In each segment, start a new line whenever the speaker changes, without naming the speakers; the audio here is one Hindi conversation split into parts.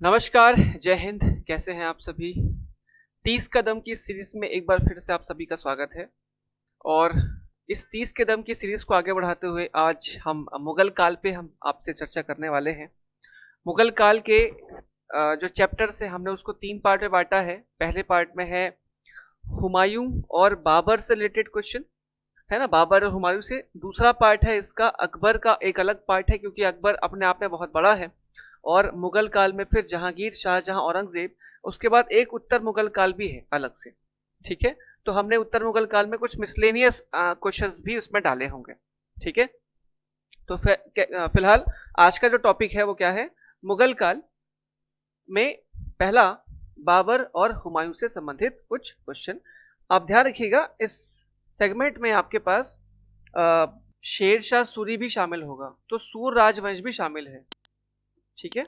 नमस्कार, जय हिंद। कैसे हैं आप सभी? 30 कदम की सीरीज में एक बार फिर से आप सभी का स्वागत है। और इस 30 कदम की सीरीज को आगे बढ़ाते हुए आज हम मुगल काल पे हम आपसे चर्चा करने वाले हैं। मुगल काल के जो चैप्टर्स है हमने उसको 3 पार्ट में बांटा है। पहले पार्ट में है हुमायूं और बाबर से रिलेटेड क्वेश्चन, है ना, बाबर और हुमायूं से। दूसरा पार्ट है इसका अकबर का, एक अलग पार्ट है क्योंकि अकबर अपने आप में बहुत बड़ा है। और मुगल काल में फिर जहांगीर, शाहजहां, औरंगजेब, उसके बाद एक उत्तर मुगल काल भी है अलग से। ठीक है, तो हमने उत्तर मुगल काल में कुछ मिसलेनियस क्वेश्चंस भी उसमें डाले होंगे। ठीक है, तो फिलहाल आज का जो टॉपिक है वो क्या है? मुगल काल में पहला बाबर और हुमायूं से संबंधित कुछ क्वेश्चन। आप ध्यान रखिएगा, इस सेगमेंट में आपके पास शेर शाह सूरी भी शामिल होगा, तो सूर राजवंश भी शामिल है। ठीक है,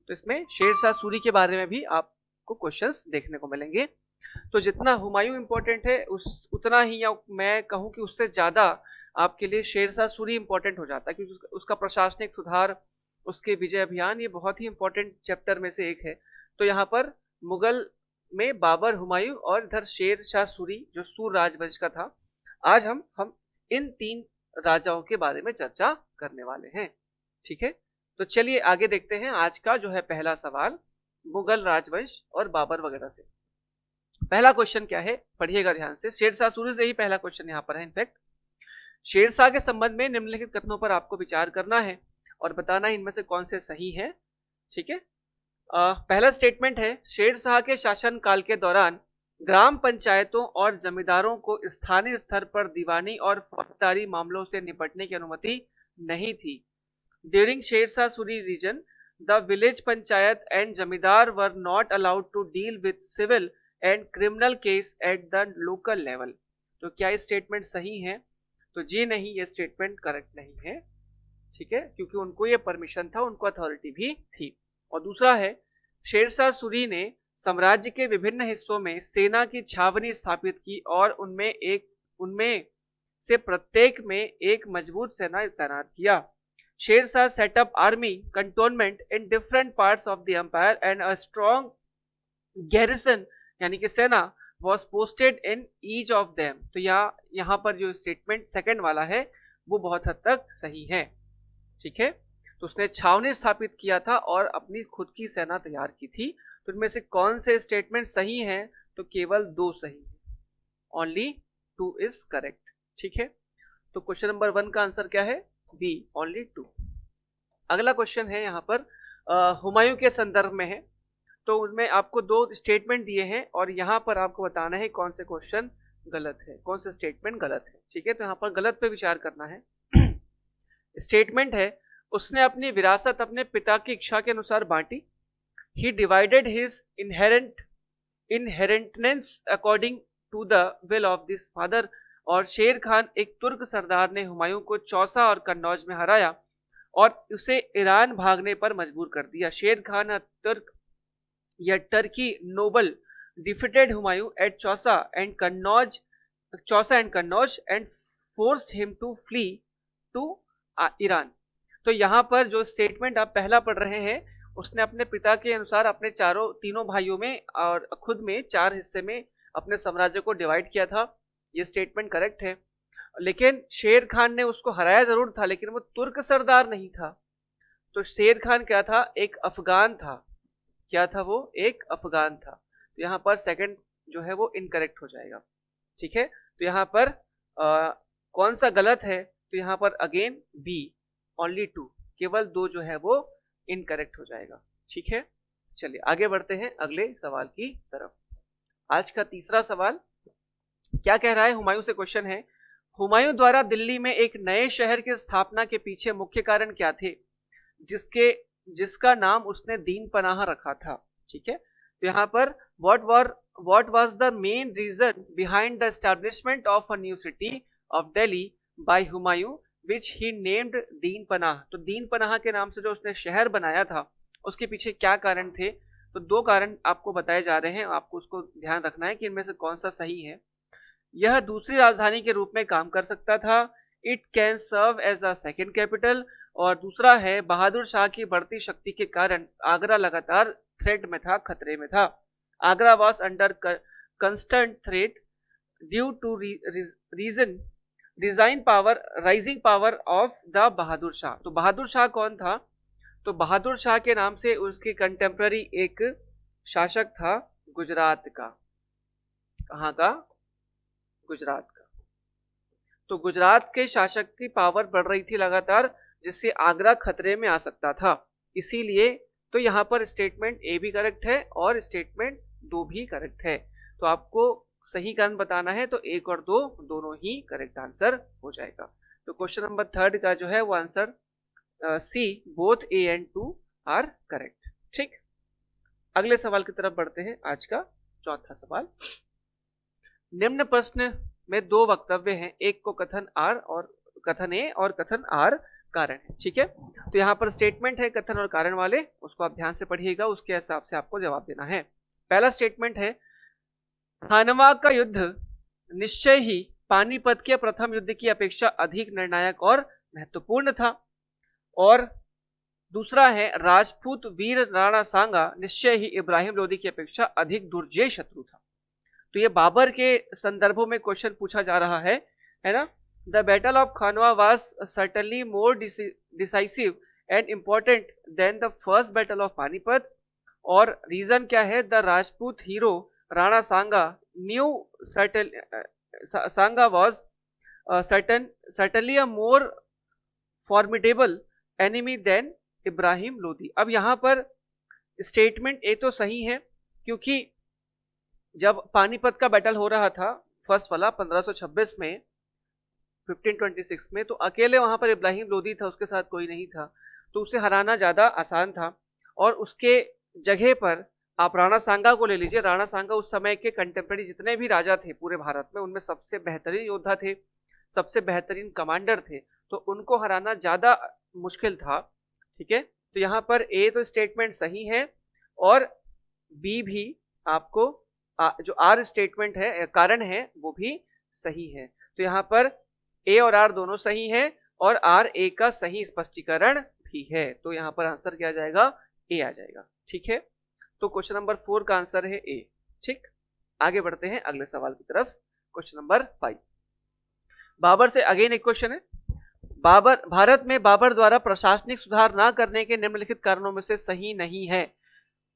तो इसमें शेर शाह सूरी के बारे में भी आपको क्वेश्चंस देखने को मिलेंगे। तो जितना हुमायूं इंपॉर्टेंट है उतना ही, या मैं कहूं कि उससे ज्यादा आपके लिए शेर शाह सूरी इंपॉर्टेंट हो जाता है, क्योंकि उसका प्रशासनिक सुधार, उसके विजय अभियान, ये बहुत ही इंपॉर्टेंट चैप्टर में से एक है। तो यहाँ पर मुगल में बाबर, हुमायूं और इधर शेर शाह सूरी जो सूर राजवंश का था। आज हम इन 3 राजाओं के बारे में चर्चा करने वाले हैं। ठीक है, तो चलिए आगे देखते हैं। आज का जो है पहला सवाल मुगल राजवंश और बाबर वगैरह से। पहला क्वेश्चन क्या है, पढ़िएगा ध्यान से। शेरशाह सूरी से ही पहला क्वेश्चन यहां पर है। इनफैक्ट शेरशाह के संबंध में निम्नलिखित कथनों पर आपको विचार करना है और बताना है इनमें से कौन से सही है। ठीक है, पहला स्टेटमेंट है, शेरशाह के शासन काल के दौरान ग्राम पंचायतों और जमींदारों को स्थानीय स्तर पर दीवानी और फौजदारी मामलों से निपटने की अनुमति नहीं थी। During Sher Shah Suri region, the village panchayat and zamindar were not allowed to deal with civil and criminal case at the local level. तो क्या ये स्टेटमेंट सही है? तो जी नहीं, ये स्टेटमेंट करेक्ट नहीं है। ठीक है, क्योंकि उनको ये परमिशन था, उनको अथॉरिटी भी थी। और दूसरा है, शेरशाह सूरी ने साम्राज्य के विभिन्न हिस्सों में सेना की छावनी स्थापित की और उनमें से प्रत्येक में एक मजबूत सेना तैनात किया। Sher Shah set up army cantonment in different parts of the empire and a strong garrison यानी कि सेना was posted in each of them. तो यहाँ पर जो स्टेटमेंट सेकंड वाला है वो बहुत हद तक सही है। ठीक है, तो उसने छावनी स्थापित किया था और अपनी खुद की सेना तैयार की थी। तो इनमें से कौन से स्टेटमेंट सही हैं? तो केवल 2 सही है, ओनली 2 इज करेक्ट। ठीक है, तो क्वेश्चन नंबर 1 का आंसर क्या है? B, only 2। अगला क्वेश्चन है यहाँ पर हुमायूं के संदर्भ में है। तो उनमें आपको 2 स्टेटमेंट दिए हैं और यहाँ पर आपको बताना है कौन से क्वेश्चन गलत है, कौन से स्टेटमेंट गलत है। ठीक है, तो यहाँ पर गलत पे विचार करना है। स्टेटमेंट है, उसने अपनी विरासत अपने पिता की इच्छा के अनुसार बांटी। He divided his inheritance according to the will of this father. और शेर खान, एक तुर्क सरदार, ने हुमायूं को चौसा और कन्नौज में हराया और उसे ईरान भागने पर मजबूर कर दिया। शेर खान तुर्क या Turkey noble defeated Humayun at Chausa and Kannauj and forced him to flee to Iran. तो यहाँ पर जो स्टेटमेंट आप पहला पढ़ रहे हैं, उसने अपने पिता के अनुसार अपने तीनों भाइयों में और खुद में 4 हिस्से में अपने साम्राज्य को डिवाइड किया था। ये स्टेटमेंट करेक्ट है, लेकिन शेर खान ने उसको हराया जरूर था, लेकिन वो तुर्क सरदार नहीं था। तो शेर खान क्या था? एक अफगान था। क्या था वो? एक अफगान था। तो यहाँ पर सेकंड जो है वो इनकरेक्ट हो जाएगा। ठीक है, तो यहाँ पर कौन सा गलत है? तो यहाँ पर अगेन बी, ओनली 2, केवल 2 जो है वो इनकरेक्ट हो जाएगा। ठीक है, चलिए आगे बढ़ते हैं अगले सवाल की तरफ। आज का तीसरा सवाल क्या कह रहा है? हुमायूं से क्वेश्चन है, हुमायूं द्वारा दिल्ली में एक नए शहर की स्थापना के पीछे मुख्य कारण क्या थे जिसका नाम उसने दीन पनाह रखा था। ठीक है, तो यहाँ पर what was the main reason behind the establishment of a new city of Delhi by Humayun which he named दीन पनाह। तो दीन पनाह के नाम से जो उसने शहर बनाया था उसके पीछे क्या कारण थे? तो 2 कारण आपको बताए जा रहे हैं, आपको उसको ध्यान रखना है कि इनमें से कौन सा सही है। यह दूसरी राजधानी के रूप में काम कर सकता था। It can serve as a second capital. और दूसरा है, बहादुर शाह की बढ़ती शक्ति के कारण आगरा लगातार थ्रेट में था, खतरे में था। Agra was under constant threat due to rising power of the Bahadur Shah. तो बहादुर शाह कौन था? तो बहादुर शाह के नाम से उसके कंटेम्प्ररी एक शासक था गुजरात का। कहाँ का? गुजरात का। तो गुजरात के शासक की पावर बढ़ रही थी लगातार, जिससे आगरा खतरे में आ सकता था। इसीलिए तो यहाँ पर स्टेटमेंट ए भी करेक्ट है और स्टेटमेंट 2 भी करेक्ट है। तो आपको सही कारण बताना है, तो 1 और 2 दोनों ही करेक्ट आंसर हो जाएगा। तो क्वेश्चन नंबर 3 का जो है वो answer C, both A and 2 are correct. ठीक, अगले सवाल की तरफ बढ़ते हैं। आज का चौथा सवाल, निम्न प्रश्न में 2 वक्तव्य हैं, एक को कथन आर और कथन ए और कथन आर कारण है। ठीक है, तो यहाँ पर स्टेटमेंट है कथन और कारण वाले, उसको आप ध्यान से पढ़िएगा, उसके हिसाब से आपको जवाब देना है। पहला स्टेटमेंट है, खानवा का युद्ध निश्चय ही पानीपत के प्रथम युद्ध की अपेक्षा अधिक निर्णायक और महत्वपूर्ण था। और दूसरा है, राजपूत वीर राणा सांगा निश्चय ही इब्राहिम लोदी की अपेक्षा अधिक दुर्जय शत्रु था। तो ये बाबर के संदर्भों में क्वेश्चन पूछा जा रहा है ना। The battle of Khanwa was certainly more decisive and important than the first battle of Panipat. और रीजन क्या है? The Rajput hero Rana Sanga new Sanga was certainly a more formidable enemy than Ibrahim Lodi. अब यहां पर स्टेटमेंट ए तो सही है, क्योंकि जब पानीपत का बैटल हो रहा था फर्स्ट वाला 1526 में 1526 में, तो अकेले वहां पर इब्राहिम लोदी था, उसके साथ कोई नहीं था, तो उसे हराना ज्यादा आसान था। और उसके जगह पर आप राणा सांगा को ले लीजिए। राणा सांगा उस समय के कंटेम्प्रेरी जितने भी राजा थे पूरे भारत में, उनमें सबसे बेहतरीन योद्धा थे, सबसे बेहतरीन कमांडर थे, तो उनको हराना ज्यादा मुश्किल था। ठीक है, तो यहाँ पर ए तो स्टेटमेंट सही है और बी भी आपको जो आर स्टेटमेंट है कारण है वो भी सही है। तो यहाँ पर ए और आर दोनों सही है और आर ए का सही स्पष्टीकरण भी है। तो यहाँ पर आंसर क्या आ जाएगा? ए आ जाएगा। ठीक है, तो क्वेश्चन नंबर 4 का आंसर है ए। ठीक, आगे बढ़ते हैं अगले सवाल की तरफ। क्वेश्चन नंबर 5, बाबर से अगेन एक क्वेश्चन है। भारत में बाबर द्वारा प्रशासनिक सुधार न करने के निम्नलिखित कारणों में से सही नहीं है।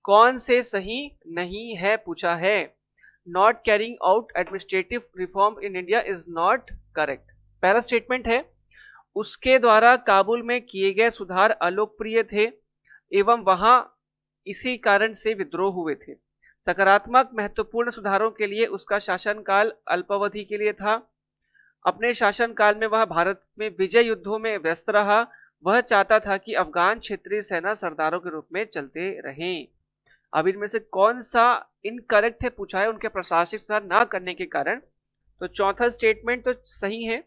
कौन से सही नहीं है पूछा है। Not carrying out administrative reform in India is not correct. पहला स्टेटमेंट है, उसके द्वारा काबुल में किए गए सुधार अलोकप्रिय थे एवं वहां इसी कारण से विद्रोह हुए थे। सकारात्मक महत्वपूर्ण सुधारों के लिए उसका शासनकाल अल्पावधि के लिए था। अपने शासनकाल में वह भारत में विजय युद्धों में व्यस्त रहा। वह चाहता था कि अफगान क्षेत्रीय सेना सरदारों के रूप में चलते रहें। अब इनमें से कौन सा इनकरेक्ट है पूछा है, उनके प्रशासनिक सुधार ना करने के कारण। तो चौथा स्टेटमेंट तो सही है।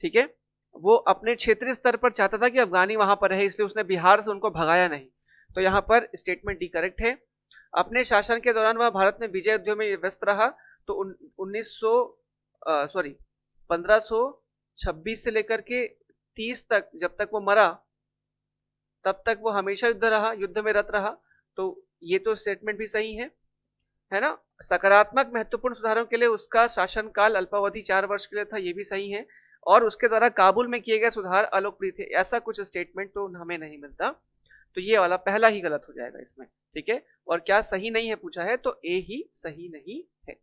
ठीक है, वो अपने क्षेत्रीय स्तर पर चाहता था कि अफगानी वहां पर रहे, इसलिए उसने बिहार से उनको भगाया नहीं। तो यहाँ पर स्टेटमेंट डी करेक्ट है। अपने शासन के दौरान वह भारत में विजय युद्धों में व्यस्त रहा। तो 1526 से लेकर के 30 तक, जब तक वो मरा तब तक वो हमेशा युद्ध में रत रहा। तो ये तो स्टेटमेंट भी सही है ना। सकारात्मक महत्वपूर्ण सुधारों के लिए उसका शासनकाल अल्पावधि 4 वर्ष के लिए था, ये भी सही है। और उसके द्वारा काबुल में किए गए सुधार अलोकप्रिय थे, ऐसा कुछ स्टेटमेंट तो हमें नहीं मिलता। तो ये वाला पहला ही गलत हो जाएगा इसमें। ठीक है, और क्या सही नहीं है पूछा है, तो ए ही सही नहीं है।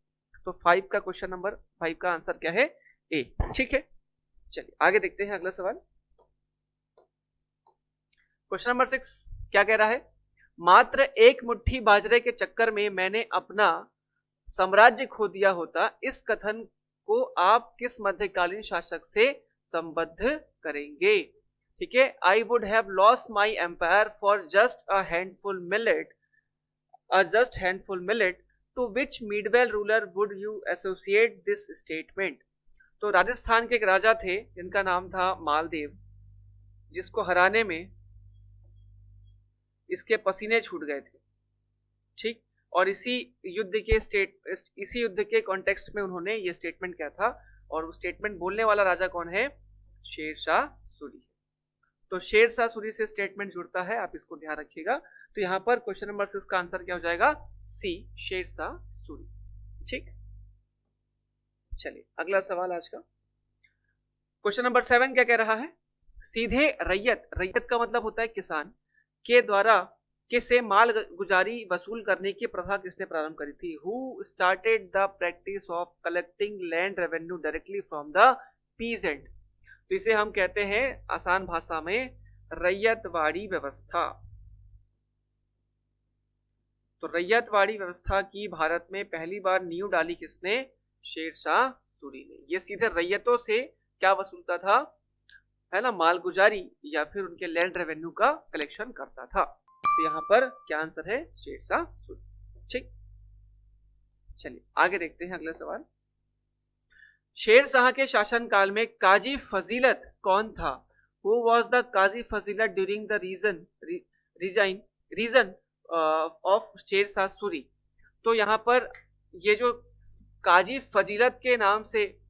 तो 5 का क्वेश्चन नंबर 5 का आंसर क्या है? ए। ठीक है, चलिए आगे देखते हैं अगला सवाल। क्वेश्चन नंबर 6 क्या कह रहा है? मात्र एक मुट्ठी बाजरे के चक्कर में मैंने अपना साम्राज्य खो दिया होता, इस कथन को आप किस मध्यकालीन शासक से संबद्ध करेंगे? ठीक है, I would have lost my empire for just a handful millet, to which medieval ruler would you associate this statement? तो राजस्थान के एक राजा थे जिनका नाम था मालदेव, जिसको हराने में इसके पसीने छूट गए थे। ठीक, और इसी युद्ध के कॉन्टेक्स्ट में उन्होंने ये स्टेटमेंट किया था। और वो स्टेटमेंट बोलने वाला राजा कौन है? शेरशाह सूरी। तो शेरशाह सूरी से स्टेटमेंट जुड़ता है, आप इसको ध्यान रखिएगा। तो यहाँ पर क्वेश्चन नंबर 6 का आंसर क्या हो जाएगा? सी, शेरशाह सूरी। ठीक, चलिए अगला सवाल आज का। क्वेश्चन नंबर 7 क्या कह रहा है? सीधे रैयत, रैयत का मतलब होता है किसान, के द्वारा किसे माल गुजारी वसूल करने की प्रथा किसने प्रारंभ करी थी? Who started the practice of collecting land revenue directly from the peasant? तो इसे हम कहते हैं आसान भाषा में रैयतवाड़ी व्यवस्था। तो रैयतवाड़ी व्यवस्था की भारत में पहली बार नींव डाली किसने? शेरशाह सूरी ने। ये सीधे रैयतों से क्या वसूलता था, है ना, माल गुजारी या फिर उनके लैंड रेवेन्यू का कलेक्शन करता था। तो यहाँ पर क्या आंसर है? शेरशाह सूरी। ठीक, चलिए आगे देखते हैं अगला सवाल। शेरशाह के शासनकाल में काजी फजीलत कौन था? Who was the Qazi Fazilat during the region of Sher Shah Suri? तो यहाँ पर ये जो काजी फजीलत के नाम से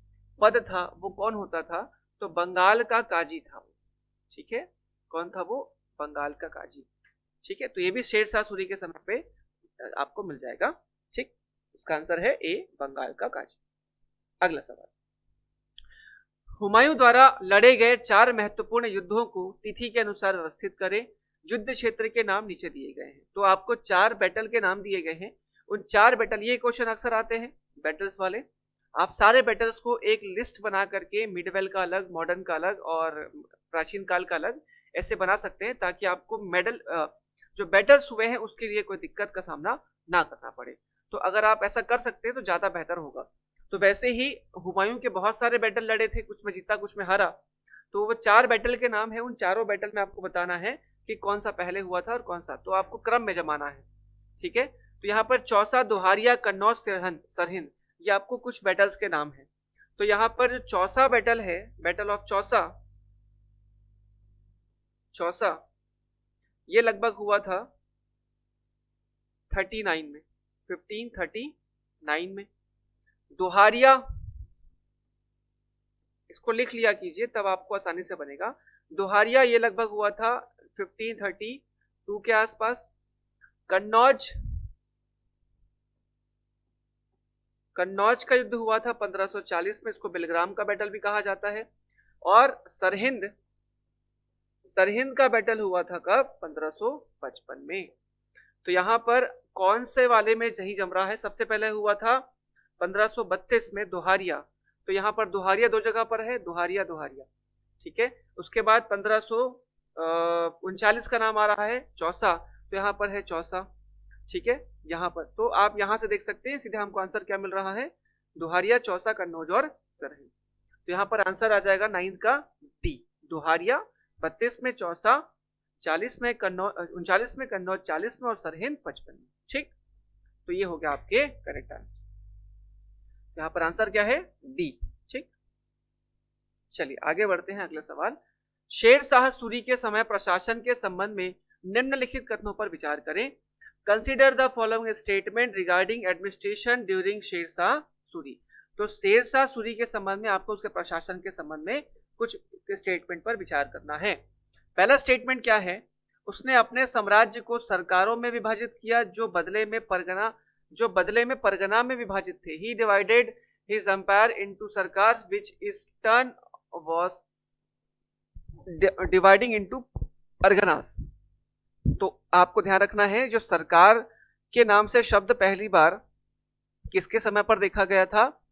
पद था वो कौन होता था? तो बंगाल का काजी था वो। ठीक है, कौन था वो? बंगाल का काजी। ठीक है, तो ये भी शेरशाह सूरी के समय पे आपको मिल जाएगा। ठीक, उसका आंसर है ए, बंगाल का काजी। अगला सवाल। हुमायूं द्वारा लड़े गए 4 महत्वपूर्ण युद्धों को तिथि के अनुसार व्यवस्थित करें। युद्ध क्षेत्र के नाम नीचे दिए गए हैं। तो आपको 4 बैटल के नाम दिए गए हैं। उन 4 बैटल, ये क्वेश्चन अक्सर आते हैं बैटल्स वाले, आप सारे बैटल्स को एक लिस्ट बना करके मिडवेल का अलग, मॉडर्न का अलग और प्राचीन काल का अलग ऐसे बना सकते हैं ताकि आपको मेडल जो बैटल्स हुए हैं उसके लिए कोई दिक्कत का सामना ना करना पड़े। तो अगर आप ऐसा कर सकते हैं तो ज्यादा बेहतर होगा। तो वैसे ही हुमायूं के बहुत सारे बैटल लड़े थे, कुछ में जीता कुछ में हारा। तो वो 4 बैटल के नाम है, उन चारों बैटल में आपको बताना है कि कौन सा पहले हुआ था और कौन सा, तो आपको क्रम में जमाना है। ठीक है, तो यहाँ पर चौसा, दोहारिया, कन्नौज, सरहिंद, ये आपको कुछ बैटल्स के नाम है। तो यहाँ पर जो चौसा बैटल है, बैटल ऑफ चौसा, चौसा ये लगभग हुआ था 39 में, 1539 में। दोहारिया, इसको लिख लिया कीजिए तब आपको आसानी से बनेगा। दोहारिया ये लगभग हुआ था 1532 के आसपास। कन्नौज, कन्नौज का युद्ध हुआ था 1540 में, इसको बेलग्राम का बैटल भी कहा जाता है। और सरहिंद, सरहिंद का बैटल हुआ था कब? 1555 में। तो यहां पर कौन से वाले में जही जम रहा है? सबसे पहले हुआ था 1532 में दोहारिया। तो यहाँ पर दोहारिया 2 जगह पर है, दोहारिया दोहारिया। ठीक है, उसके बाद 1539 का नाम आ रहा है चौसा, तो यहाँ पर है चौसा। ठीक है, यहाँ पर तो आप यहाँ से देख सकते हैं सीधे हमको आंसर क्या मिल रहा है? दोहारिया, चौसा, कन्नौज और सरहिंद। तो यहाँ पर आंसर आ जाएगा 9 का डी, दोहारिया 32 में, चौसा 40 में, कन्नौज 39 में, कन्नौज 40 में और सरहिंद 55 में। ठीक, तो ये हो गया आपके करेक्ट आंसर। यहाँ पर आंसर क्या है? डी। ठीक, चलिए आगे बढ़ते हैं अगला सवाल। शेरशाह सूरी के समय प्रशासन के संबंध में निम्नलिखित कथनों पर विचार करें। Consider the following statement regarding administration during Sher Shah Suri. तो शेरशाह सूरी के संबंध में आपको उसके प्रशासन के संबंध में कुछ स्टेटमेंट पर विचार करना है। पहला स्टेटमेंट क्या है? उसने अपने साम्राज्य को सरकारों में विभाजित किया जो बदले में परगना में विभाजित थे। ही डिवाइडेड हिज एम्पायर इनटू सरकार which is turn was dividing into Parganas. तो आपको ध्यान रखना है, जो सरकार के नाम से शब्द पहली बार किसके समय पर देखा गया था?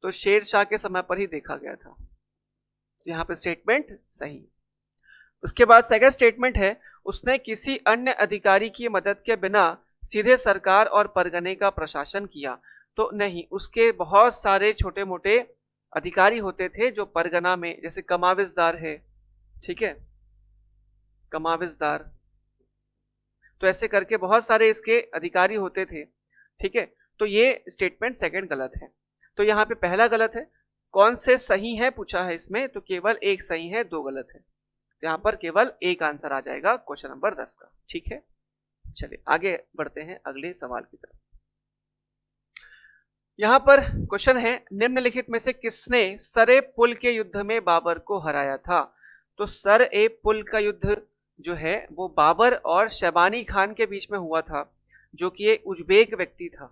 तो शेरशाह के समय पर ही देखा गया था। यहाँ पे स्टेटमेंट सही। उसके बाद सेकंड स्टेटमेंट है, उसने किसी अन्य अधिकारी की मदद के बिना सीधे सरकार और परगने का प्रशासन किया। तो नहीं, उसके बहुत सारे छोटे मोटे अधिकारी होते थे जो परगना में, जैसे कमाविजदार है, ठीक है, कमाविजदार, तो ऐसे करके बहुत सारे इसके अधिकारी होते थे। ठीक है, तो ये स्टेटमेंट सेकंड गलत है। तो यहाँ पे पहला गलत है। कौन से सही है पूछा है इसमें, तो केवल एक सही है, 2 गलत है। तो यहाँ पर केवल एक आंसर आ जाएगा क्वेश्चन नंबर 10 का। ठीक है, चलिए आगे बढ़ते हैं अगले सवाल की तरफ। यहाँ पर क्वेश्चन है, निम्नलिखित में से किसने सरे पुल के युद्ध में बाबर को हराया था? तो सर ए पुल का युद्ध जो है वो बाबर और शैबानी खान के बीच में हुआ था, जो कि एक उज्बेक व्यक्ति था।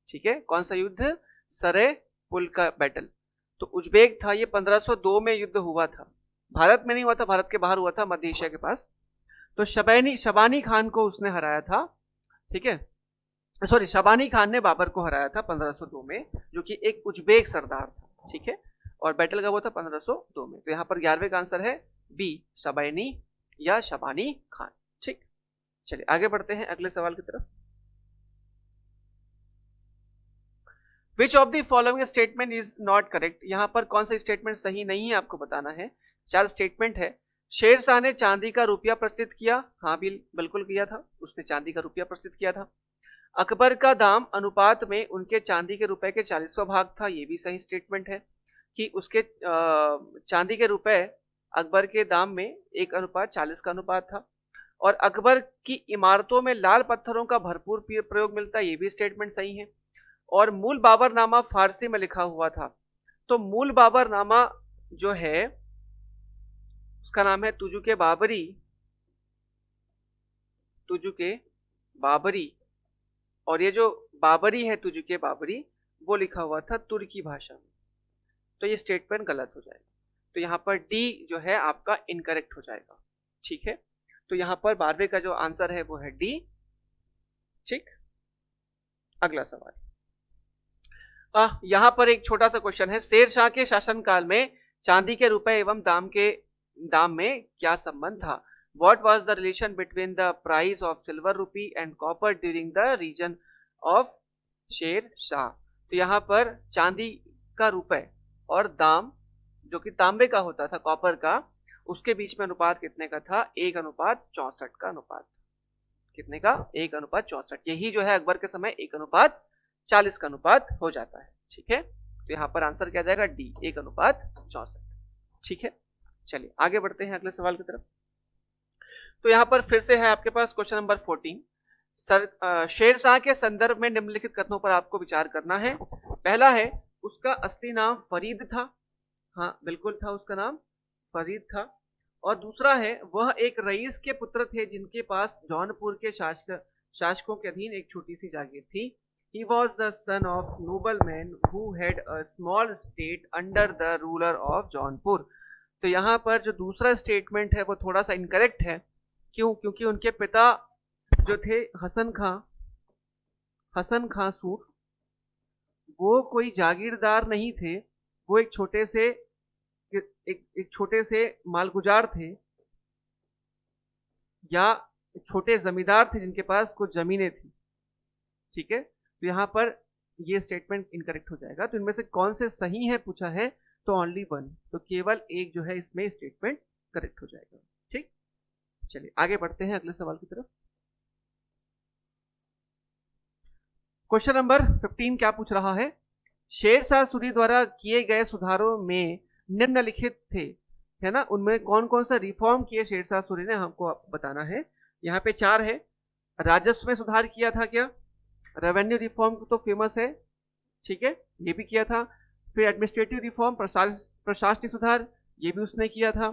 ठीक है, कौन सा युद्ध? सर ए पुल का बैटल, तो उज्बेक था। ये 1502 में युद्ध हुआ था, भारत में नहीं हुआ था, भारत के बाहर हुआ था, मध्य एशिया के पास। तो शबानी खान को उसने हराया था। ठीक है, सॉरी, शबानी खान ने बाबर को हराया था 1502 में, जो कि एक उज्बेक सरदार था। ठीक है, और बैटल का वो था 1502 में। तो यहाँ पर 11वें का आंसर है बी, शबानी या शबानी खान। ठीक, चलिए आगे बढ़ते हैं अगले सवाल की तरफ। विच of the following statement is not correct? यहाँ पर कौन सा स्टेटमेंट सही नहीं है आपको बताना है। 4 स्टेटमेंट है। शेरशाह ने चांदी का रुपया प्रचलित किया, हाँ बिल्कुल किया था, उसने चांदी का रुपया प्रचलित किया था। अकबर का दाम अनुपात में उनके चांदी के रुपए के 40वां भाग था, ये भी सही स्टेटमेंट है कि उसके चांदी के रुपए अकबर के दाम में 1:40 का अनुपात था। और अकबर की इमारतों में लाल पत्थरों का भरपूर प्रयोग मिलता है, ये भी स्टेटमेंट सही है। और मूल बाबरनामा फारसी में लिखा हुआ था, तो मूल बाबरनामा जो है उसका नाम है तुजुके बाबरी, तुजुके बाबरी। और ये जो बाबरी है, तुजुके बाबरी, वो लिखा हुआ था तुर्की भाषा में। तो ये स्टेटमेंट गलत हो जाएगा, तो यहाँ पर डी जो है आपका इनकरेक्ट हो जाएगा। ठीक है, तो यहाँ पर 12वें का जो आंसर है वो है डी। ठीक, अगला सवाल। यहाँ पर एक छोटा सा क्वेश्चन है, शेर शाह के शासनकाल में चांदी के रुपए एवं दाम में क्या संबंध था? What was the relation between the price of silver rupee and copper during the region of Sher Shah? तो यहाँ पर चांदी का रुपए और दाम जो कि तांबे का होता था, कॉपर का, उसके बीच में अनुपात कितने का था? 1:64 का अनुपात। कितने का? 1:64। यही जो है अकबर के समय 1:40 का अनुपात हो जाता है। ठीक है, तो यहाँ पर आंसर क्या जाएगा? डी, 1:64। ठीक है, चलिए आगे बढ़ते हैं अगले सवाल की तरफ। तो यहाँ पर फिर से है आपके पास क्वेश्चन नंबर 14। शेर शाह के संदर्भ में निम्नलिखित कथनों पर आपको विचार करना है। पहला है, उसका असली नाम फरीद था, हाँ बिल्कुल था, उसका नाम फरीद था। और दूसरा है, वह एक रईस के पुत्र थे जिनके पास जौनपुर के शासकों के अधीन एक छोटी सी जागीर थी। He was the son of nobleman who had a small state under the ruler of Jaunpur. तो यहाँ पर जो दूसरा स्टेटमेंट है वो थोड़ा सा इनकरेक्ट है। क्यों? क्योंकि उनके पिता जो थे हसन खां सूर, वो कोई जागीरदार नहीं थे, वो एक छोटे से मालगुजार थे या छोटे जमींदार थे जिनके पास कुछ जमीनें थी। ठीक है, तो यहाँ पर ये स्टेटमेंट इनकरेक्ट हो जाएगा। तो इनमें से कौन से सही है पूछा है, तो ओनली वन, तो केवल एक जो है इसमें स्टेटमेंट करेक्ट हो जाएगा। ठीक, चलिए आगे बढ़ते हैं अगले सवाल की तरफ। क्वेश्चन नंबर 15 क्या पूछ रहा है? शेर शाह सूरी द्वारा किए गए सुधारों में निम्नलिखित थे, है ना, उनमें कौन कौन सा रिफॉर्म किए शेर शाह सूरी ने, हमको बताना है। यहाँ पे 4 है। राजस्व में सुधार किया था क्या? रेवेन्यू रिफॉर्म तो फेमस है, ठीक है, ये भी किया था। फिर एडमिनिस्ट्रेटिव रिफॉर्म, प्रशासनिक सुधार, ये भी उसने किया था।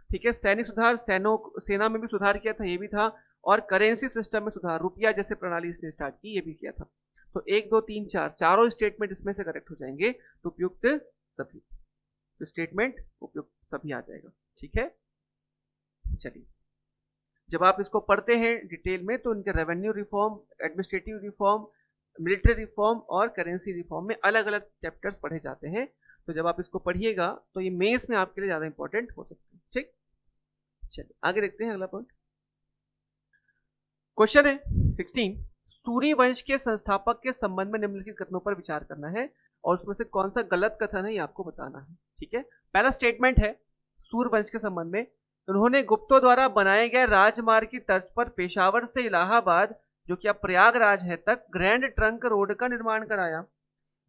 ठीक है, सैनिक सुधार, सेना में भी सुधार किया था, ये भी था। और करेंसी सिस्टम में सुधार, रुपया जैसे प्रणाली इसने स्टार्ट की, ये भी किया था। तो 1 2 3 4 चारों स्टेटमेंट इसमें से करेक्ट हो जाएंगे, तो उपयुक्त सभी, तो स्टेटमेंट उपयुक्त सभी आ जाएगा। ठीक है, चलिए जब आप इसको पढ़ते हैं डिटेल में तो इनके revenue reform, administrative reform, military reform और करेंसी रिफॉर्म में अलग अलग चैप्टर्स पढ़े जाते हैं। तो जब आप इसको पढ़िएगा तो ये मेंस में आपके लिए ज्यादा इंपॉर्टेंट हो सकते हैं। ठीक, चलिए आगे देखते हैं अगला पॉइंट। क्वेश्चन है 16, सूरी वंश के संस्थापक के संबंध में निम्नलिखित कथनों पर विचार करना है और उसमें से कौन सा गलत कथन है ये आपको बताना है। ठीक है, पहला स्टेटमेंट है सूर वंश के संबंध में, उन्होंने गुप्तों द्वारा बनाए गए राजमार्ग की तर्ज पर पेशावर से इलाहाबाद, जो कि अब प्रयागराज है, तक ग्रैंड ट्रंक रोड का निर्माण कराया।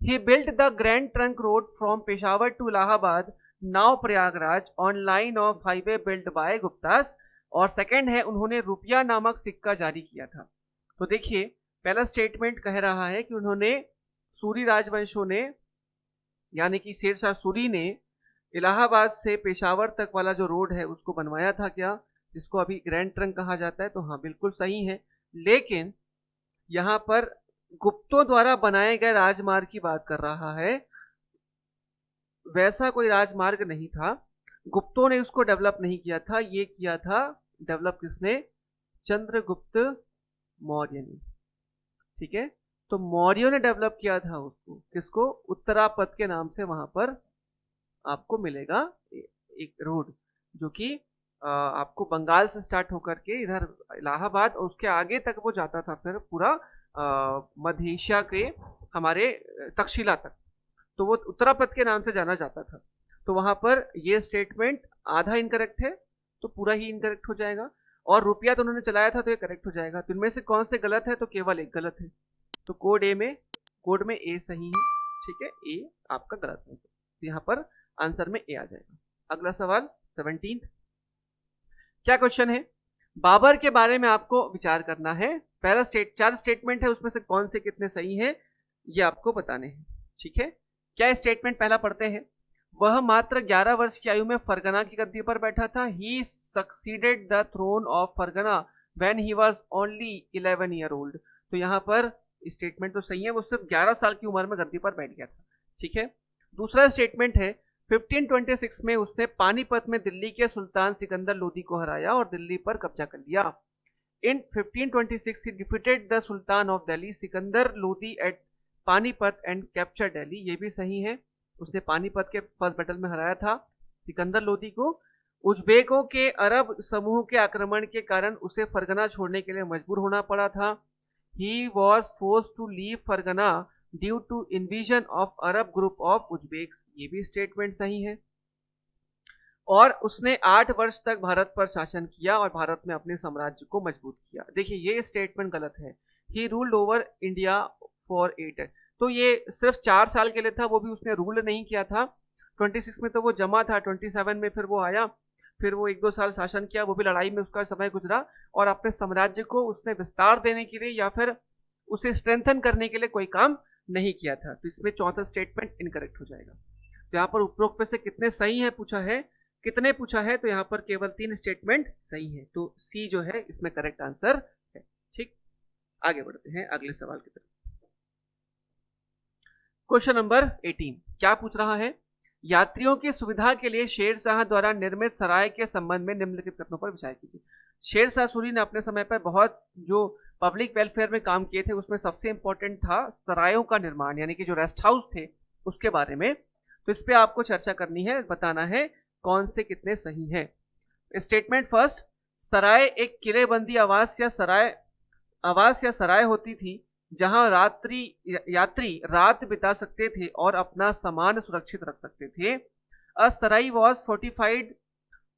He built the grand trunk road from Peshawar to Allahabad, now Prayagraj, on line of highway built by Guptas. और सेकंड है, उन्होंने रुपया नामक सिक्का जारी किया था। तो देखिए पहला स्टेटमेंट कह रहा है कि उन्होंने सूरी राजवंशों ने, यानी कि शेर शाह सूरी ने इलाहाबाद से पेशावर तक वाला जो रोड है उसको बनवाया था क्या, जिसको अभी ग्रैंड ट्रंक कहा जाता है, तो हाँ बिल्कुल सही है। लेकिन यहाँ पर गुप्तों द्वारा बनाए गए राजमार्ग की बात कर रहा है, वैसा कोई राजमार्ग नहीं था, गुप्तों ने उसको डेवलप नहीं किया था, ये किया था डेवलप किसने, चंद्रगुप्त मौर्य ने। ठीक है, तो मौर्यों ने डेवलप किया था उसको, किसको, उत्तरापथ के नाम से वहां पर आपको मिलेगा एक रोड, जो कि आपको बंगाल से स्टार्ट होकर के इधर इलाहाबाद और उसके आगे तक वो जाता था, फिर पूरा मध्य एशिया के हमारे तक्षशिला तक, तो वो उत्तरापथ के नाम से जाना जाता था। तो वहां पर ये स्टेटमेंट आधा इनकरेक्ट है, तो पूरा ही इनकरेक्ट हो जाएगा, और रुपया तो उन्होंने चलाया था तो ये करेक्ट हो जाएगा। तो इनमें से कौन से गलत है, तो केवल एक गलत है, तो कोड में ए सही है। ठीक है, ए आपका गलत है, तो यहाँ पर आंसर में ए आ जाएगा। अगला सवाल 17, क्या क्वेश्चन है, बाबर के बारे में आपको विचार करना है। पहला चार स्टेटमेंट है, उसमें से कौन से कितने सही हैं ये आपको बताने हैं। ठीक है, क्या स्टेटमेंट पहला पढ़ते हैं, वह मात्र 11 वर्ष की आयु में फरगना की गद्दी पर बैठा था। He succeeded the throne of Fergana when he was only 11 year old. तो यहाँ पर स्टेटमेंट तो सही है, वो सिर्फ 11 साल की उम्र में गद्दी पर बैठ गया था। ठीक है, दूसरा स्टेटमेंट है 1526 में उसने पानीपत में दिल्ली के सुल्तान सिकंदर लोदी को हराया और दिल्ली पर कब्जा कर लिया। In 1526 he defeated the Sultan of Delhi Sikandar Lodi at Panipat and capture Delhi. ये भी सही है, उसने पानीपत के फर्स्ट बैटल में हराया था सिकंदर लोदी को। उज्बेकों के अरब समूह के आक्रमण के कारण उसे फरगना छोड़ने के लिए मजबूर होना पड़ा था। He was forced to leave Fergana due to invasion of Arab group of Uzbeks. ये भी स्टेटमेंट सही है। और उसने 8 वर्ष तक भारत पर शासन किया और भारत में अपने साम्राज्य को मजबूत किया। देखिए ये स्टेटमेंट गलत है, he ruled over India for 8, तो ये सिर्फ 4 साल के लिए था, वो भी उसने रूल नहीं किया था। 26 में तो वो जमा था, 27 में फिर वो आया, फिर वो 1-2 साल शासन किया, वो भी लड़ाई में उसका समय गुजरा, और अपने साम्राज्य को उसने विस्तार देने के लिए या फिर उसे स्ट्रेंथन करने के लिए कोई काम नहीं किया था। तो इसमें चौथा स्टेटमेंट इनकरेक्ट हो जाएगा। तो यहाँ पर उपरोक्त में से कितने सही है पूछा है, कितने पूछा है, तो यहाँ पर केवल 3 स्टेटमेंट सही है, तो सी जो है इसमें करेक्ट आंसर है। ठीक, आगे बढ़ते हैं अगले सवाल की तरफ। क्वेश्चन नंबर 18 क्या पूछ रहा है, यात्रियों की सुविधा के लिए शेरशाह द्वारा निर्मित सराय के संबंध में निम्नलिखित कथनों पर विचार कीजिए। शेरशाह सूरी ने अपने समय पर बहुत जो पब्लिक वेलफेयर में काम किए थे, उसमें सबसे इंपॉर्टेंट था सरायों का निर्माण, यानी कि जो रेस्ट हाउस थे उसके बारे में। तो इस पे आपको चर्चा करनी है, बताना है कौन से कितने सही हैं। स्टेटमेंट फर्स्ट, सराय एक किलेबंदी आवास या सराय होती थी जहां यात्री रात बिता सकते थे और अपना सामान सुरक्षित रख सकते थे। A sarai was fortified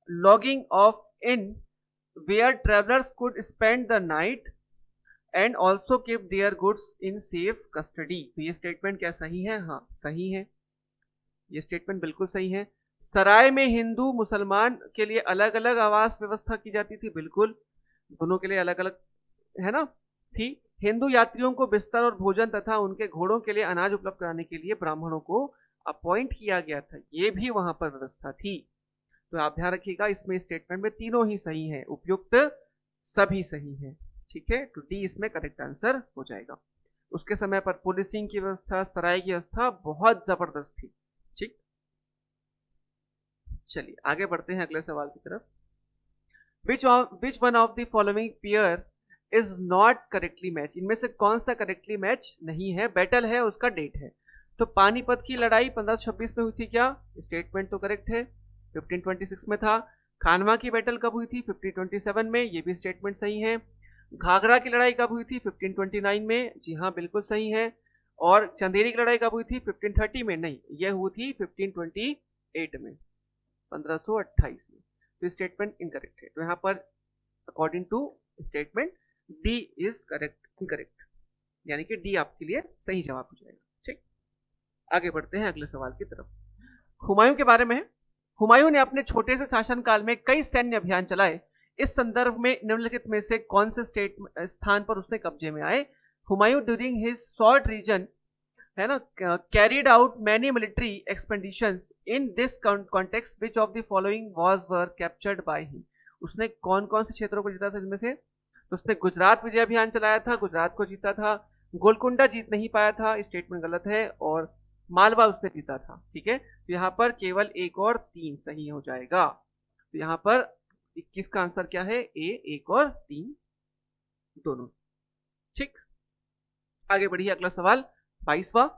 lodging of inn where travellers could spend the night and also keep their goods in safe custody. तो ये स्टेटमेंट क्या सही है, हाँ सही है, ये स्टेटमेंट बिल्कुल सही है। सराय में हिंदू मुसलमान के लिए अलग अलग आवास व्यवस्था की जाती थी, बिल्कुल दोनों के लिए अलग अलग है ना थी। हिंदू यात्रियों को बिस्तर और भोजन तथा उनके घोड़ों के लिए अनाज उपलब्ध कराने के लिए ब्राह्मणों को अपॉइंट किया गया था, ये भी वहां पर व्यवस्था थी। तो आप ध्यान रखिएगा, इसमें स्टेटमेंट में तीनों ही सही है, उपयुक्त सभी सही है। ठीक है, तो डी इसमें करेक्ट आंसर हो जाएगा। उसके समय पर पुलिसिंग की व्यवस्था, सराय की व्यवस्था बहुत जबरदस्त थी। ठीक, चलिए आगे बढ़ते हैं अगले सवाल की तरफ। Which one of the following pair is not correctly match, इनमें से कौन सा करेक्टली मैच नहीं है, बैटल है उसका डेट है। तो पानीपत की लड़ाई 1526 में हुई थी क्या, स्टेटमेंट तो करेक्ट है, 1526 में था। खानवा की बैटल कब हुई थी, 1527 में, ये भी स्टेटमेंट सही है। घाघरा की लड़ाई कब हुई थी, 1529 में, जी हाँ बिल्कुल सही है। और चंदेरी की लड़ाई कब हुई थी, 1530 में, नहीं यह हुई थी 1528 में, 1528 में। तो स्टेटमेंट इनकरेक्ट है, तो यहाँ पर according to statement D is correct, incorrect, यानी कि डी आपके लिए सही जवाब हो जाएगा। ठीक, आगे बढ़ते हैं अगले सवाल की तरफ। हुमायूं के बारे में है, हुमायूं ने अपने छोटे से शासनकाल में कई सैन्य अभियान चलाए। इस संदर्भ में निम्नलिखित में से कौन से स्थान पर उसने कब्जे में आए। Humayun during his short reign है ना carried out many military expeditions in this context which of the following was were captured by him, उसने कौन कौन से क्षेत्रों को जीता था इनमें से? तो उसने गुजरात विजय अभियान चलाया था, गुजरात को जीता था, गोलकुंडा जीत नहीं पाया था, स्टेटमेंट गलत है, और मालवा उसने जीता था। ठीक है, तो यहाँ पर केवल 1 और 3 सही हो जाएगा। तो यहाँ पर 21 का आंसर क्या है? ए, 1 और 3 दोनों। ठीक, आगे बढ़िए। अगला सवाल 22वां,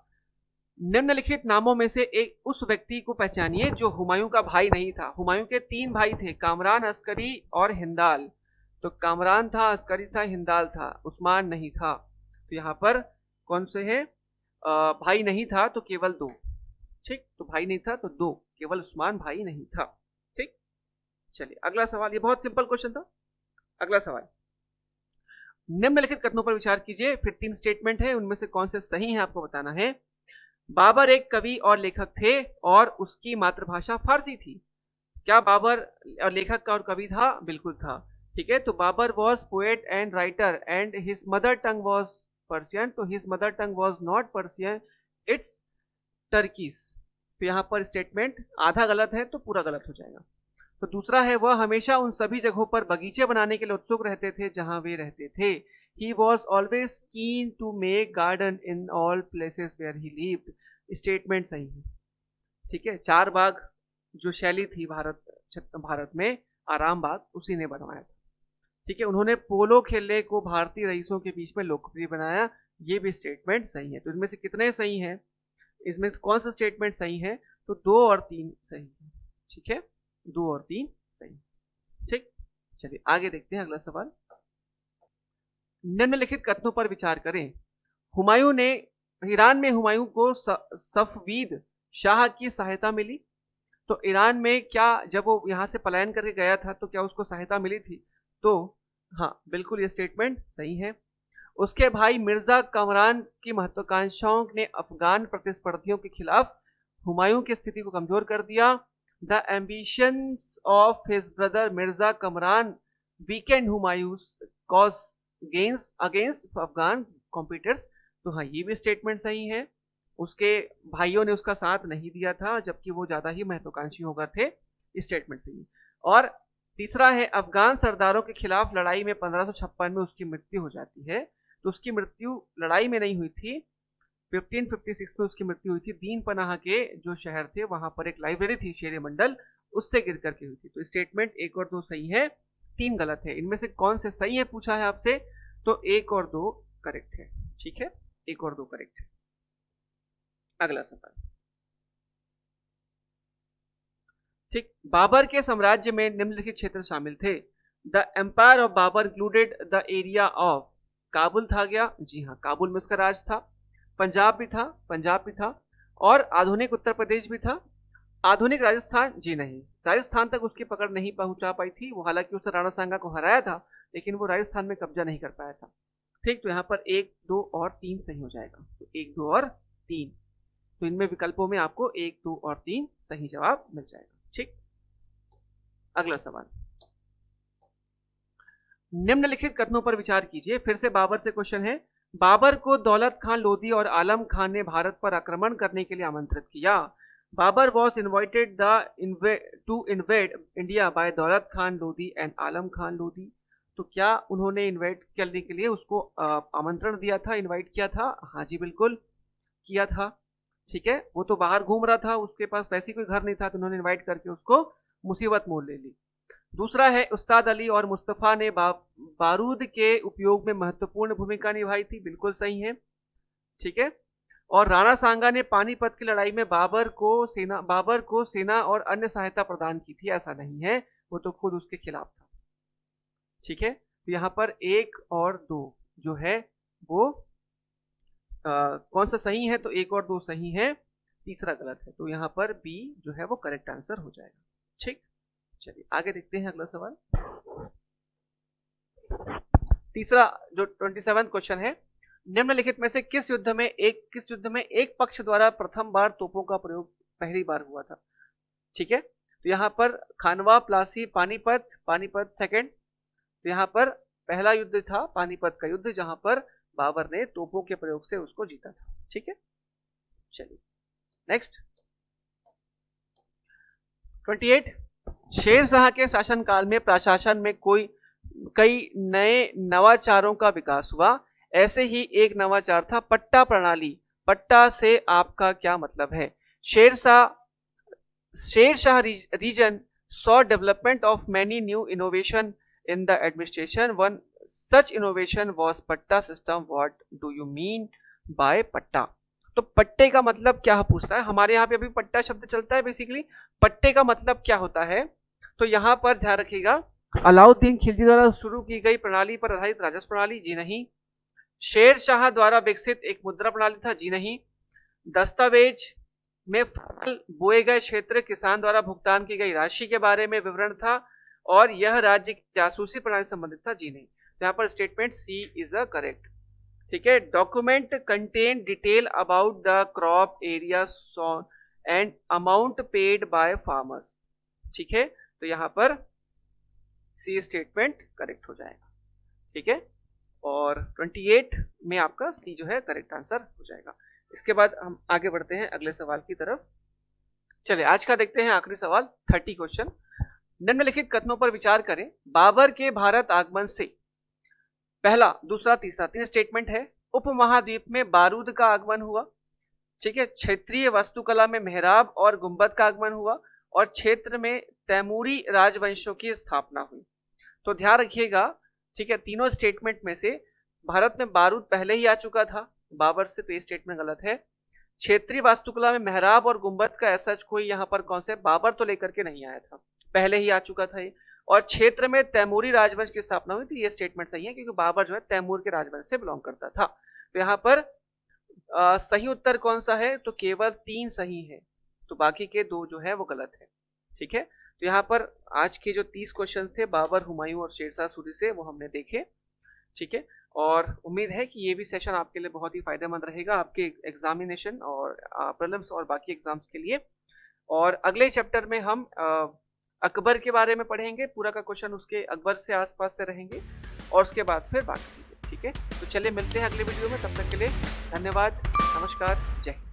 निम्नलिखित नामों में से एक उस व्यक्ति को पहचानिए जो हुमायूं का भाई नहीं था। हुमायूं के 3 भाई थे, कामरान, अस्करी और हिंदाल। तो कामरान था, अस्करी था, हिंदाल था, उस्मान नहीं था। तो यहाँ पर कौन से है? भाई नहीं था तो केवल 2। ठीक, तो भाई नहीं था तो 2, केवल उस्मान भाई नहीं था। ठीक, चलिए अगला सवाल, ये बहुत सिंपल क्वेश्चन था। अगला सवाल, निम्नलिखित कथनों पर विचार कीजिए, फिर 3 स्टेटमेंट है, उनमें से कौन से सही है आपको बताना है। बाबर एक कवि और लेखक थे और उसकी मातृभाषा फारसी थी। क्या बाबर लेखक और कवि था? बिल्कुल था। ठीक है, तो Babur was poet and writer and his mother tongue was Persian. तो his mother tongue was not Persian, it's Turkish. तो यहाँ पर स्टेटमेंट आधा गलत है तो पूरा गलत हो जाएगा। तो दूसरा है, वह हमेशा उन सभी जगहों पर बगीचे बनाने के लिए उत्सुक रहते थे जहां वे रहते थे। He was always keen to make garden in all places where he lived. Statement सही है। ठीक है, 4 बाग जो शैली थी भारत में, आराम बाग, उसी ने बनवाया था। ठीक है, उन्होंने पोलो खेलने को भारतीय रईसों के बीच में लोकप्रिय बनाया। ये भी स्टेटमेंट सही है। तो इनमें से कितने सही हैं? इसमें कौन सा स्टेटमेंट सही है? तो 2 और 3 सही है। ठीक है, 2 और 3 सही। ठीक, चलिए आगे देखते हैं अगला सवाल। निम्नलिखित कथनों पर विचार करें। हुमायूं ने ईरान में हुमायूं को सफवीद शाह की सहायता मिली। तो ईरान में क्या, जब वो यहां से पलायन करके गया था तो क्या उसको सहायता मिली थी? तो हाँ, बिल्कुल ये स्टेटमेंट सही है। उसके भाई मिर्जा कमरान की महत्वाकांक्षाओं ने अफगान प्रतिस्पर्धियों के खिलाफ हुमायूं की स्थिति को कमजोर कर दिया। The ambitions of his brother Mirza Kamran weakened Humayun's cause gains against Afghan competitors. तो हाँ, ये भी स्टेटमेंट सही है। उसके भाइयों ने उसका साथ नहीं दिया था जबकि वो ज्यादा ही महत्वाकांक्षी हो गए थे। स्टेटमेंट सही है। और तीसरा है, अफगान सरदारों के खिलाफ लड़ाई में 1556 में उसकी मृत्यु हो जाती है। तो उसकी मृत्यु लड़ाई में नहीं हुई थी, 1556 में उसकी मृत्यु हुई थी दीन पनाह के जो शहर थे वहां पर एक लाइब्रेरी थी शेर मंडल, उससे गिर करके हुई थी। तो स्टेटमेंट 1 और 2 सही है, 3 गलत है। इनमें से कौन से सही है पूछा है आपसे, तो 1 और 2 करेक्ट है। ठीक है, 1 और 2 करेक्ट है। अगला सवाल, ठीक, बाबर के साम्राज्य में निम्नलिखित क्षेत्र शामिल थे। The empire of Babur included the area of, Kabul था गया, जी हाँ, काबुल में उसका राज था। पंजाब भी था, पंजाब भी था, और आधुनिक उत्तर प्रदेश भी था। आधुनिक राजस्थान, जी नहीं, राजस्थान तक उसकी पकड़ नहीं पहुंचा पाई थी वो, हालांकि उसने राणा सांगा को हराया था लेकिन वो राजस्थान में कब्जा नहीं कर पाया था। ठीक, तो यहाँ पर 1, 2 और 3 सही हो जाएगा। तो 1, 2 और 3, तो इनमें विकल्पों में आपको 1, 2 और 3 सही जवाब मिल जाएगा। ठीक, अगला सवाल, निम्नलिखित कथनों पर विचार कीजिए। फिर से बाबर से क्वेश्चन है। बाबर को दौलत खान लोधी और आलम खान ने भारत पर आक्रमण करने के लिए आमंत्रित किया। Babur was invited to invade India by Daulat Khan Lodhi and Alam Khan Lodhi. तो क्या उन्होंने इन्वाइट करने के लिए उसको आमंत्रण दिया था, इन्वाइट किया था? हाँ जी, बिल्कुल किया था। ठीक है, वो तो बाहर घूम रहा था, उसके पास वैसी कोई घर नहीं था, तो उन्होंने इन्वाइट करके उसको मुसीबत मोल ले ली। दूसरा है, उस्ताद अली और मुस्तफा ने बारूद के उपयोग में महत्वपूर्ण भूमिका निभाई थी। बिल्कुल सही है। ठीक है, और राणा सांगा ने पानीपत की लड़ाई में बाबर को सेना और अन्य सहायता प्रदान की थी। ऐसा नहीं है, वो तो खुद उसके खिलाफ था। ठीक है, तो यहाँ पर 1 और 2 जो है वो कौन सा सही है? तो 1 और 2 सही है, तीसरा गलत है। तो यहाँ पर बी जो है वो करेक्ट आंसर हो जाएगा। ठीक, चलिए आगे देखते हैं अगला सवाल। तीसरा जो 27वां क्वेश्चन है, निम्नलिखित में से किस युद्ध में एक पक्ष द्वारा प्रथम बार तोपों का प्रयोग पहली बार हुआ था? ठीक है, तो यहाँ पर खानवा, प्लासी, पानीपत सेकंड। तो यहाँ पर पहला युद्ध था पानीपत का युद्ध, जहां पर बाबर ने तोपों के प्रयोग से उसको जीता था। ठीक है, चलिए नेक्स्ट, 28 शेर शाह के शासनकाल में प्रशासन में कई नए नवाचारों का विकास हुआ। ऐसे ही एक नवाचार था पट्टा प्रणाली। पट्टा से आपका क्या मतलब है? Sher Shah region saw development of many new innovation in the administration. One such innovation was patta system. What do you mean by patta? तो पट्टे का मतलब क्या पूछता है? हमारे यहाँ पे अभी पट्टा शब्द चलता है। बेसिकली पट्टे का मतलब क्या होता है? तो यहाँ पर ध्यान रखिएगा, अलाउद्दीन खिलजी द्वारा शुरू की गई प्रणाली पर आधारित राजस्व प्रणाली? जी नहीं। शेर शाह द्वारा विकसित एक मुद्रा प्रणाली था? जी नहीं। दस्तावेज में फसल बोए गए क्षेत्र किसान द्वारा भुगतान की गई राशि के बारे में विवरण था और यह राज्य की जासूसी प्रणाली से संबंधित था? जी नहीं। तो यहाँ पर statement C is a correct. ठीक है। Document contain detail about the crop area sown and amount paid by farmers. ठीक है, तो यहाँ पर सी स्टेटमेंट करेक्ट हो जाएगा। ठीक है, और 28 में आपका सी जो है करेक्ट आंसर हो जाएगा। इसके बाद हम आगे बढ़ते हैं अगले सवाल की तरफ। चलिए आज का देखते हैं आखिरी सवाल 30 क्वेश्चन। निम्नलिखित कथनों पर विचार करें। बाबर के भारत आगमन से पहला, दूसरा, तीसरा, 3 स्टेटमेंट है। उपमहाद्वीप में बारूद का आगमन हुआ। ठीक है। क्षेत्रीय वास्तुकला में मेहराब और गुंबद का आगमन हुआ और क्षेत्र में तैमूरी राजवंशों की स्थापना हुई। तो ध्यान रखिएगा, ठीक है, तीनों स्टेटमेंट में से भारत में बारूद पहले ही आ चुका था बाबर से, तो ये स्टेटमेंट गलत है। क्षेत्रीय वास्तुकला में मेहराब और गुंबद का ऐसा कोई यहाँ पर कॉन्सेप्ट बाबर तो लेकर के नहीं आया था, पहले ही आ चुका था ये। और क्षेत्र में तैमूरी राजवंश की स्थापना हुई, तो ये स्टेटमेंट सही है क्योंकि बाबर जो है तैमूर के राजवंश से बिलोंग करता था। तो यहाँ पर सही उत्तर कौन सा है? तो केवल 3 सही है, तो बाकी के 2 जो है वो गलत है। ठीक है, तो यहाँ पर आज के जो 30 क्वेश्चन थे बाबर, हुमायूं और शेरशाह सूरी से, वो हमने देखे। ठीक है, और उम्मीद है कि ये भी सेशन आपके लिए बहुत ही फायदेमंद रहेगा आपके एग्जामिनेशन और प्रीलिम्स और बाकी एग्जाम्स के लिए। और अगले चैप्टर में हम अकबर के बारे में पढ़ेंगे, पूरा का क्वेश्चन उसके अकबर से आसपास से रहेंगे और उसके बाद फिर बाकी चीजें। ठीक है, तो चलिए मिलते हैं अगले वीडियो में, तब तक के लिए धन्यवाद, नमस्कार, जय हिंद।